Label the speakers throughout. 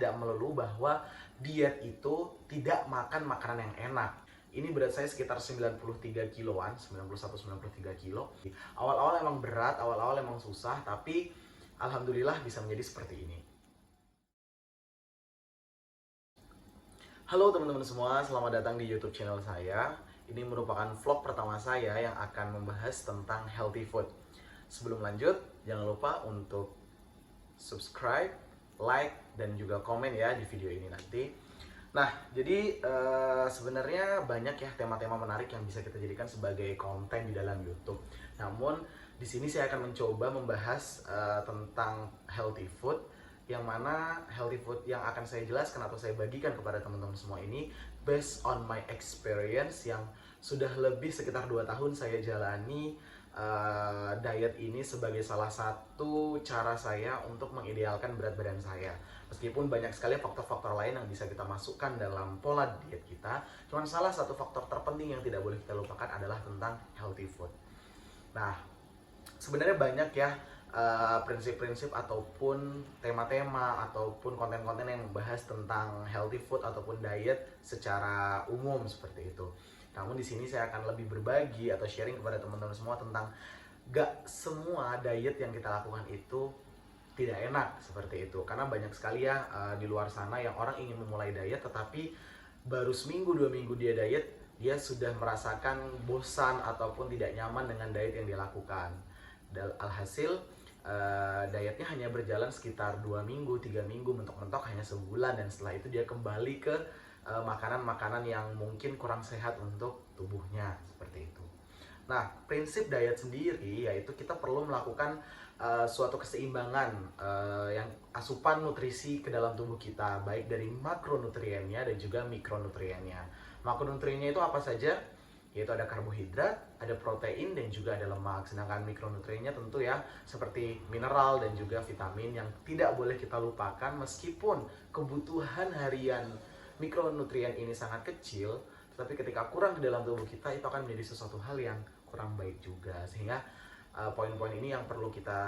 Speaker 1: Tidak melulu bahwa diet itu tidak makan makanan yang enak. Ini berat saya sekitar 93 kiloan, 91-93 kilo. Awal-awal emang berat, awal-awal emang susah, tapi alhamdulillah bisa menjadi seperti ini. Halo teman-teman semua, selamat datang di YouTube channel saya. Ini merupakan vlog pertama saya yang akan membahas tentang healthy food. Sebelum lanjut, jangan lupa untuk subscribe, like, dan juga komen ya di video ini nanti. Nah, jadi sebenarnya banyak ya tema-tema menarik yang bisa kita jadikan sebagai konten di dalam YouTube. Namun di sini saya akan mencoba membahas tentang healthy food, yang mana healthy food yang akan saya jelaskan atau saya bagikan kepada teman-teman semua ini based on my experience yang sudah lebih sekitar 2 tahun saya jalani diet ini sebagai salah satu cara saya untuk mengidealkan berat badan saya. Meskipun banyak sekali faktor-faktor lain yang bisa kita masukkan dalam pola diet kita, cuman salah satu faktor terpenting yang tidak boleh kita lupakan adalah tentang healthy food. Nah, sebenarnya banyak ya prinsip-prinsip ataupun tema-tema ataupun konten-konten yang membahas tentang healthy food ataupun diet secara umum seperti itu. Namun di sini saya akan lebih berbagi atau sharing kepada teman-teman semua tentang gak semua diet yang kita lakukan itu tidak enak seperti itu. Karena banyak sekali ya di luar sana yang orang ingin memulai diet tetapi baru seminggu 2 minggu dia diet, dia sudah merasakan bosan ataupun tidak nyaman dengan diet yang dia lakukan. Alhasil dietnya hanya berjalan sekitar 2 minggu, 3 minggu, mentok-mentok hanya sebulan, dan setelah itu dia kembali ke makanan-makanan yang mungkin kurang sehat untuk tubuhnya seperti itu. Nah, prinsip diet sendiri yaitu kita perlu melakukan suatu keseimbangan yang asupan nutrisi ke dalam tubuh kita, baik dari makronutriennya dan juga mikronutriennya. Makronutriennya itu apa saja? Yaitu ada karbohidrat, ada protein, dan juga ada lemak. Sedangkan mikronutriennya tentu ya seperti mineral dan juga vitamin yang tidak boleh kita lupakan. Meskipun kebutuhan harian mikronutrien ini sangat kecil, tetapi ketika kurang di dalam tubuh kita itu akan menjadi sesuatu hal yang kurang baik juga. Sehingga poin-poin ini yang perlu kita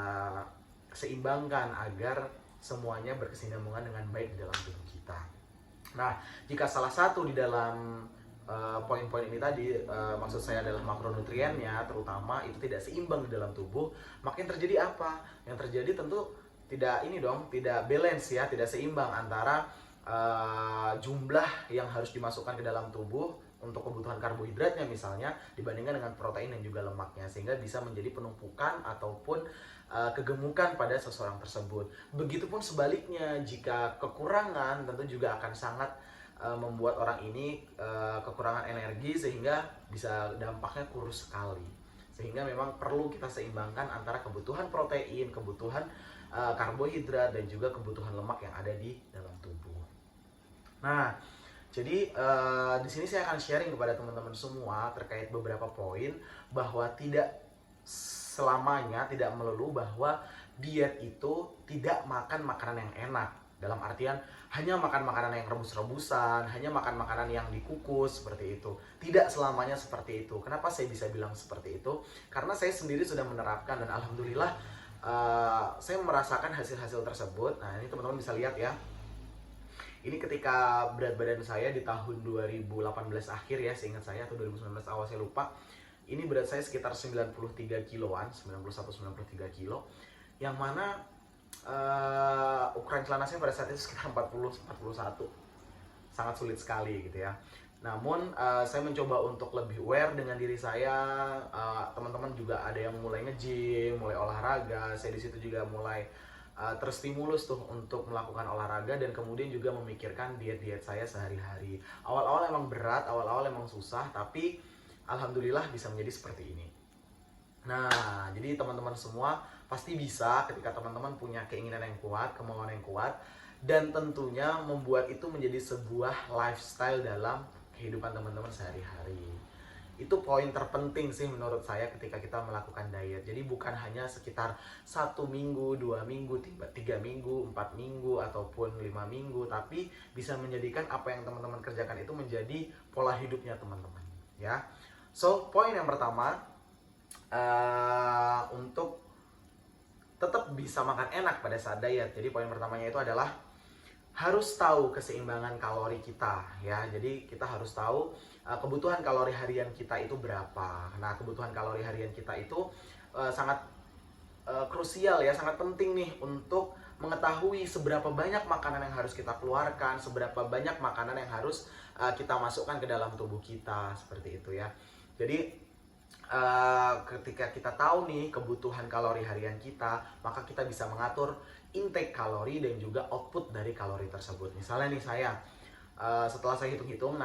Speaker 1: seimbangkan agar semuanya berkesinambungan dengan baik di dalam tubuh kita. Nah, jika salah satu di dalam poin-poin ini tadi, maksud saya adalah makronutriennya terutama itu tidak seimbang di dalam tubuh, maka yang terjadi apa? Yang terjadi tentu tidak balance ya, tidak seimbang antara jumlah yang harus dimasukkan ke dalam tubuh untuk kebutuhan karbohidratnya misalnya dibandingkan dengan protein dan juga lemaknya, sehingga bisa menjadi penumpukan ataupun kegemukan pada seseorang tersebut. Begitupun sebaliknya, jika kekurangan tentu juga akan sangat membuat orang ini kekurangan energi sehingga bisa dampaknya kurus sekali. Sehingga memang perlu kita seimbangkan antara kebutuhan protein, kebutuhan karbohidrat, dan juga kebutuhan lemak yang ada di dalam tubuh. Nah, jadi di sini saya akan sharing kepada teman-teman semua terkait beberapa poin bahwa tidak selamanya, tidak melulu bahwa diet itu tidak makan makanan yang enak. Dalam artian hanya makan makanan yang rebus-rebusan, hanya makan makanan yang dikukus seperti itu. Tidak selamanya seperti itu. Kenapa saya bisa bilang seperti itu? Karena saya sendiri sudah menerapkan dan alhamdulillah saya merasakan hasil-hasil tersebut. Nah, ini teman-teman bisa lihat ya. Ini ketika berat badan saya di tahun 2018 akhir ya, seingat saya, atau 2019 awal saya lupa. Ini berat saya sekitar 93 kiloan, 91-93 kilo. Yang mana ukuran celana saya pada saat itu sekitar 40-41. Sangat sulit sekali gitu ya. Namun saya mencoba untuk lebih aware dengan diri saya. Teman-teman juga ada yang mulai nge-gym, mulai olahraga. Saya di situ juga mulai terstimulus tuh untuk melakukan olahraga dan kemudian juga memikirkan diet-diet saya sehari-hari. Awal-awal emang berat, awal-awal emang susah, tapi alhamdulillah bisa menjadi seperti ini. Nah, jadi teman-teman semua pasti bisa ketika teman-teman punya keinginan yang kuat, kemauan yang kuat, dan tentunya membuat itu menjadi sebuah lifestyle dalam kehidupan teman-teman sehari-hari. Itu poin terpenting sih menurut saya ketika kita melakukan diet. Jadi bukan hanya sekitar 1 minggu, 2 minggu, 3 minggu, 4 minggu, ataupun 5 minggu, tapi bisa menjadikan apa yang teman-teman kerjakan itu menjadi pola hidupnya teman-teman ya. So, poin yang pertama, untuk tetap bisa makan enak pada saat diet. Jadi poin pertamanya itu adalah harus tahu keseimbangan kalori kita ya. Jadi kita harus tahu kebutuhan kalori harian kita itu berapa. Nah, kebutuhan kalori harian kita itu sangat krusial ya, sangat penting nih untuk mengetahui seberapa banyak makanan yang harus kita keluarkan, seberapa banyak makanan yang harus kita masukkan ke dalam tubuh kita, seperti itu ya. Jadi ketika kita tahu nih kebutuhan kalori harian kita, maka kita bisa mengatur intake kalori dan juga output dari kalori tersebut. Misalnya nih saya, setelah saya hitung-hitung,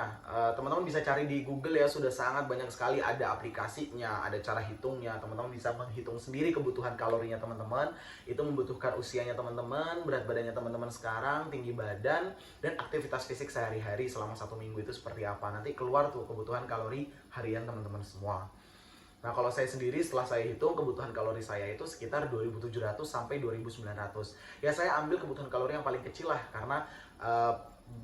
Speaker 1: teman-teman bisa cari di Google ya, sudah sangat banyak sekali ada aplikasinya, ada cara hitungnya. Teman-teman bisa menghitung sendiri kebutuhan kalorinya teman-teman. Itu membutuhkan usianya teman-teman, berat badannya teman-teman sekarang, tinggi badan, dan aktivitas fisik sehari-hari selama 1 minggu itu seperti apa. Nanti keluar tuh kebutuhan kalori harian teman-teman semua. Nah, kalau saya sendiri setelah saya hitung kebutuhan kalori saya itu sekitar 2.700 sampai 2.900. Ya, saya ambil kebutuhan kalori yang paling kecil lah, karena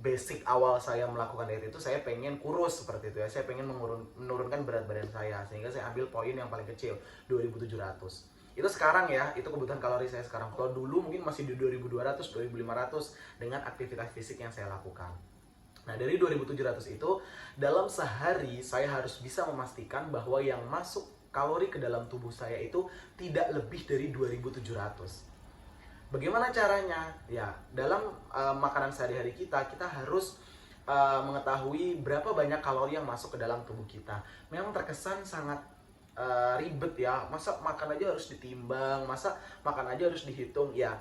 Speaker 1: basic awal saya melakukan diet itu saya pengen kurus seperti itu ya. Saya pengen menurunkan berat badan saya, sehingga saya ambil poin yang paling kecil, 2.700. Itu sekarang ya, itu kebutuhan kalori saya sekarang. Kalau dulu mungkin masih di 2.200, 2.500 dengan aktivitas fisik yang saya lakukan. Nah, dari 2.700 itu, dalam sehari saya harus bisa memastikan bahwa yang masuk kalori ke dalam tubuh saya itu tidak lebih dari 2.700. Bagaimana caranya? Ya, dalam makanan sehari-hari kita harus mengetahui berapa banyak kalori yang masuk ke dalam tubuh kita. Memang terkesan sangat ribet ya, masa makan aja harus ditimbang, masa makan aja harus dihitung. Ya,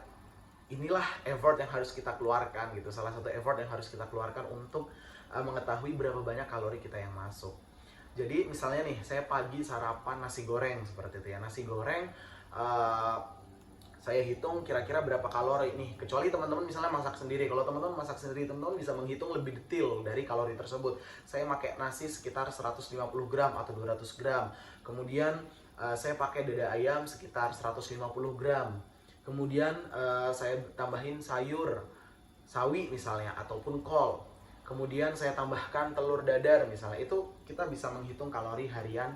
Speaker 1: inilah effort yang harus kita keluarkan gitu. Salah satu effort yang harus kita keluarkan untuk mengetahui berapa banyak kalori kita yang masuk. Jadi misalnya nih, saya pagi sarapan nasi goreng seperti itu ya. Nasi goreng saya hitung kira-kira berapa kalori nih. Kecuali teman-teman misalnya masak sendiri. Kalau teman-teman masak sendiri, teman-teman bisa menghitung lebih detail dari kalori tersebut. Saya pakai nasi sekitar 150 gram atau 200 gram. Kemudian saya pakai dada ayam sekitar 150 gram. Kemudian saya tambahin sayur, sawi misalnya, ataupun kol. Kemudian saya tambahkan telur dadar misalnya. Itu kita bisa menghitung kalori harian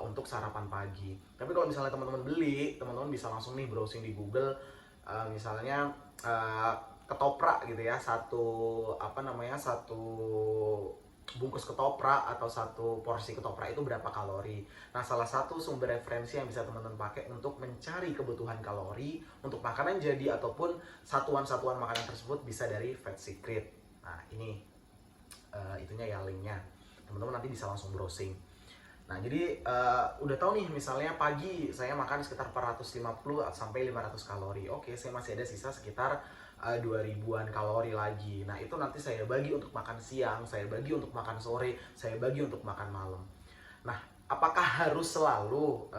Speaker 1: untuk sarapan pagi. Tapi kalau misalnya teman-teman beli, teman-teman bisa langsung nih browsing di Google, misalnya ketoprak gitu ya, satu bungkus ketoprak atau satu porsi ketoprak itu berapa kalori. Nah, salah satu sumber referensi yang bisa teman-teman pakai untuk mencari kebutuhan kalori untuk makanan jadi ataupun satuan-satuan makanan tersebut bisa dari Fat Secret. Nah, ini itunya ya, linknya. Teman-teman nanti bisa langsung browsing. Nah, jadi udah tahu nih, misalnya pagi saya makan sekitar 450 sampai 500 kalori. Oke, saya masih ada sisa sekitar 2000-an kalori lagi. Nah, itu nanti saya bagi untuk makan siang, saya bagi untuk makan sore, saya bagi untuk makan malam. Nah, apakah harus selalu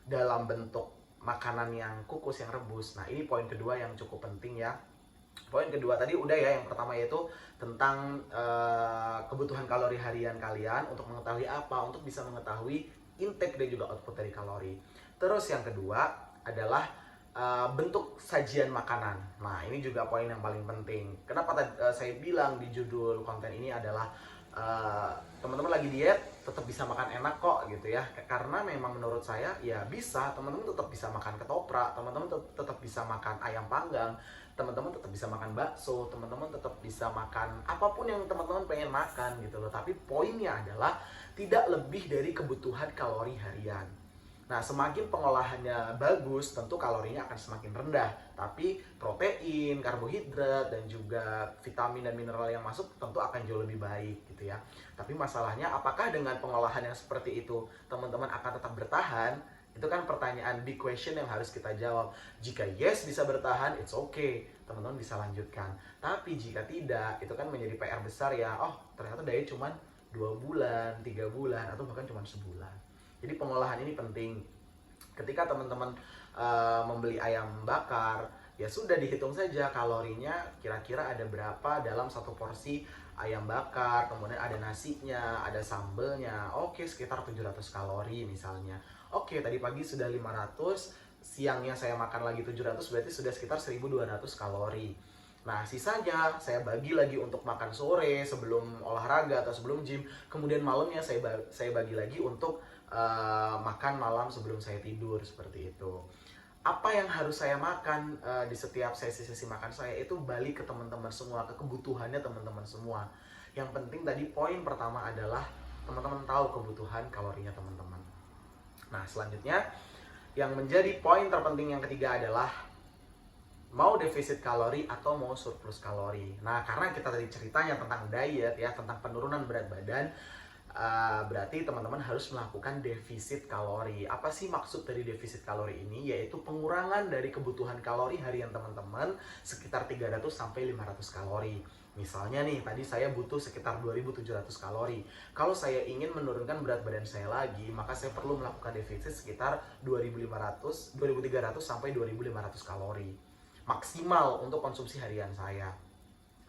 Speaker 1: dalam bentuk makanan yang kukus, yang rebus? Nah, ini poin kedua yang cukup penting ya. Poin kedua tadi udah ya, yang pertama yaitu tentang kebutuhan kalori harian kalian untuk mengetahui apa, untuk bisa mengetahui intake dan juga output dari kalori. Terus yang kedua adalah bentuk sajian makanan. Nah, ini juga poin yang paling penting. Kenapa saya bilang di judul konten ini adalah teman-teman lagi diet tetap bisa makan enak kok gitu ya. Karena memang menurut saya ya bisa, teman-teman tetap bisa makan ketoprak, teman-teman tetap bisa makan ayam panggang, teman-teman tetap bisa makan bakso, teman-teman tetap bisa makan apapun yang teman-teman pengen makan gitu loh. Tapi poinnya adalah tidak lebih dari kebutuhan kalori harian. Nah, semakin pengolahannya bagus, tentu kalorinya akan semakin rendah. Tapi protein, karbohidrat, dan juga vitamin dan mineral yang masuk tentu akan jauh lebih baik gitu ya. Tapi masalahnya, apakah dengan pengolahan yang seperti itu teman-teman akan tetap bertahan? Itu kan pertanyaan big question yang harus kita jawab. Jika yes bisa bertahan, it's okay, teman-teman bisa lanjutkan. Tapi jika tidak, itu kan menjadi PR besar ya. Oh, ternyata diet cuma 2 bulan, 3 bulan, atau bahkan cuma sebulan. Jadi pengolahan ini penting. Ketika teman-teman membeli ayam bakar, ya sudah dihitung saja kalorinya kira-kira ada berapa dalam satu porsi ayam bakar. Kemudian ada nasinya, ada sambelnya. Oke, sekitar 700 kalori misalnya. Oke, tadi pagi sudah 500, siangnya saya makan lagi 700, berarti sudah sekitar 1200 kalori. Nah, sisanya saya bagi lagi untuk makan sore sebelum olahraga atau sebelum gym. Kemudian malamnya saya bagi lagi untuk makan malam sebelum saya tidur, seperti itu. apa yang harus saya makan di setiap sesi-sesi makan saya itu balik ke teman-teman semua, ke kebutuhannya teman-teman semua. Yang penting tadi poin pertama adalah teman-teman tahu kebutuhan kalorinya teman-teman. Nah, selanjutnya yang menjadi poin terpenting yang ketiga adalah mau defisit kalori atau mau surplus kalori. Nah, karena kita tadi ceritanya tentang diet ya, tentang penurunan berat badan, berarti teman-teman harus melakukan defisit kalori. Apa sih maksud dari defisit kalori ini? Yaitu pengurangan dari kebutuhan kalori harian teman-teman sekitar 300 sampai 500 kalori. Misalnya nih, tadi saya butuh sekitar 2700 kalori. Kalau saya ingin menurunkan berat badan saya lagi, maka saya perlu melakukan defisit sekitar 2300 sampai 2500 kalori. Maksimal untuk konsumsi harian saya.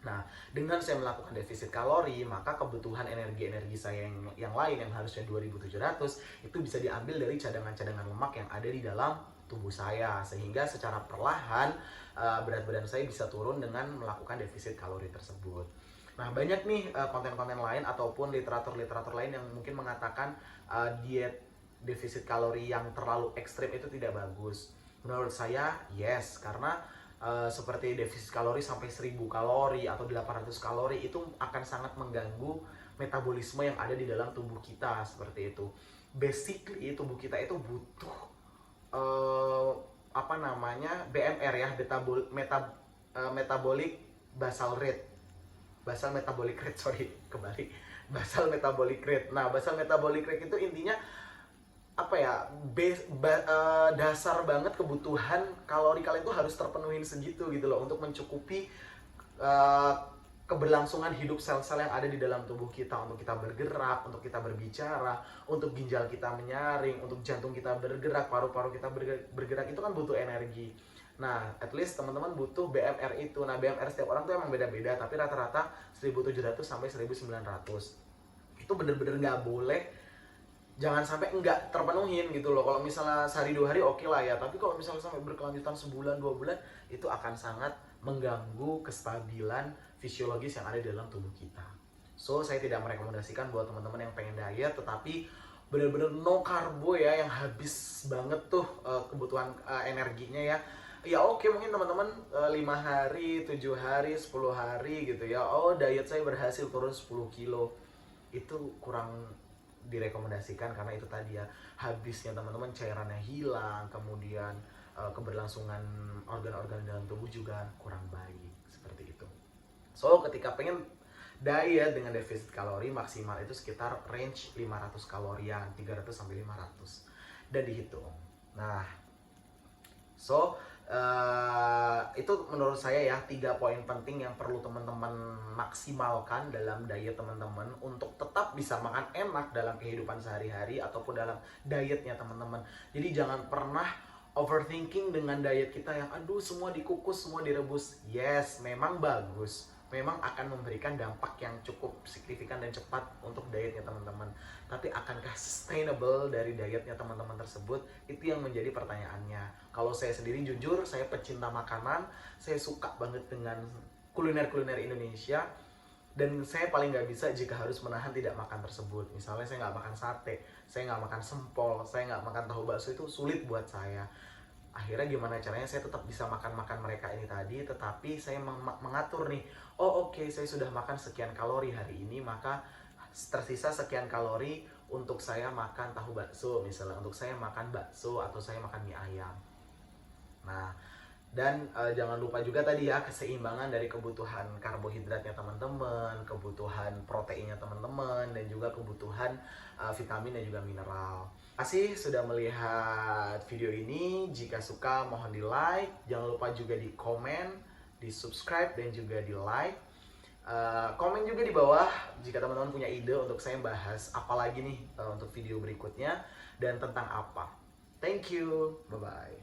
Speaker 1: Nah, dengan saya melakukan defisit kalori, maka kebutuhan energi-energi saya yang lain yang harusnya 2700 itu bisa diambil dari cadangan-cadangan lemak yang ada di dalam tubuh saya, sehingga secara perlahan berat badan saya bisa turun dengan melakukan defisit kalori tersebut. Nah, banyak nih konten-konten lain ataupun literatur-literatur lain yang mungkin mengatakan diet defisit kalori yang terlalu ekstrim itu tidak bagus. Menurut saya, yes, karena seperti defisit kalori sampai 1000 kalori atau 800 kalori itu akan sangat mengganggu metabolisme yang ada di dalam tubuh kita seperti itu. Basically tubuh kita itu butuh BMR ya, metabolic basal rate. Basal metabolic rate, basal metabolic rate. Nah, basal metabolic rate itu intinya dasar banget kebutuhan kalori kalian itu harus terpenuhin segitu gitu loh, untuk mencukupi keberlangsungan hidup sel-sel yang ada di dalam tubuh kita, untuk kita bergerak, untuk kita berbicara, untuk ginjal kita menyaring, untuk jantung kita bergerak, paru-paru kita bergerak, itu kan butuh energi. Nah, at least teman-teman butuh BMR itu. Nah, BMR setiap orang tuh emang beda-beda, tapi rata-rata 1700 sampai 1900. Itu bener-bener nggak boleh, jangan sampai enggak terpenuhin gitu loh. Kalau misalnya sehari 2 hari oke lah ya, tapi kalau misalnya sampai berkelanjutan sebulan 2 bulan, itu akan sangat mengganggu kestabilan fisiologis yang ada di dalam tubuh kita. So, saya tidak merekomendasikan buat teman-teman yang pengen diet tetapi bener-bener no karbo ya, yang habis banget tuh kebutuhan energinya ya. Ya oke, mungkin teman-teman 5 hari, 7 hari, 10 hari gitu ya. Oh, diet saya berhasil turun 10 kilo. Itu kurang direkomendasikan karena itu tadi ya, habisnya teman-teman cairannya hilang, kemudian keberlangsungan organ-organ dalam tubuh juga kurang baik seperti itu. So, ketika pengen diet dengan defisit kalori maksimal itu sekitar range 500 kalorian, 300 sampai 500 dan dihitung. Nah, so itu menurut saya ya 3 poin penting yang perlu teman-teman maksimalkan dalam diet teman-teman untuk tetap bisa makan enak dalam kehidupan sehari-hari ataupun dalam dietnya teman-teman. Jadi jangan pernah overthinking dengan diet kita yang aduh semua dikukus, semua direbus. Yes, memang bagus, memang akan memberikan dampak yang cukup signifikan dan cepat untuk dietnya teman-teman. Tapi akankah sustainable dari dietnya teman-teman tersebut? Itu yang menjadi pertanyaannya. Kalau saya sendiri jujur, saya pecinta makanan, saya suka banget dengan kuliner-kuliner Indonesia, dan saya paling nggak bisa jika harus menahan tidak makan tersebut. Misalnya saya nggak makan sate, saya nggak makan sempol, saya nggak makan tahu bakso, itu sulit buat saya. Akhirnya gimana caranya saya tetap bisa makan mereka ini tadi, tetapi saya mengatur nih, oh oke, saya sudah makan sekian kalori hari ini, maka tersisa sekian kalori untuk saya makan tahu bakso, misalnya untuk saya makan bakso atau saya makan mie ayam. Nah, dan jangan lupa juga tadi ya, keseimbangan dari kebutuhan karbohidratnya teman-teman, kebutuhan proteinnya teman-teman, dan juga kebutuhan vitamin dan juga mineral. Terima kasih sudah melihat video ini. Jika suka mohon di like, jangan lupa juga di komen, di subscribe, dan juga di like. Komen juga di bawah jika teman-teman punya ide untuk saya bahas apa lagi nih untuk video berikutnya dan tentang apa. Thank you, bye-bye.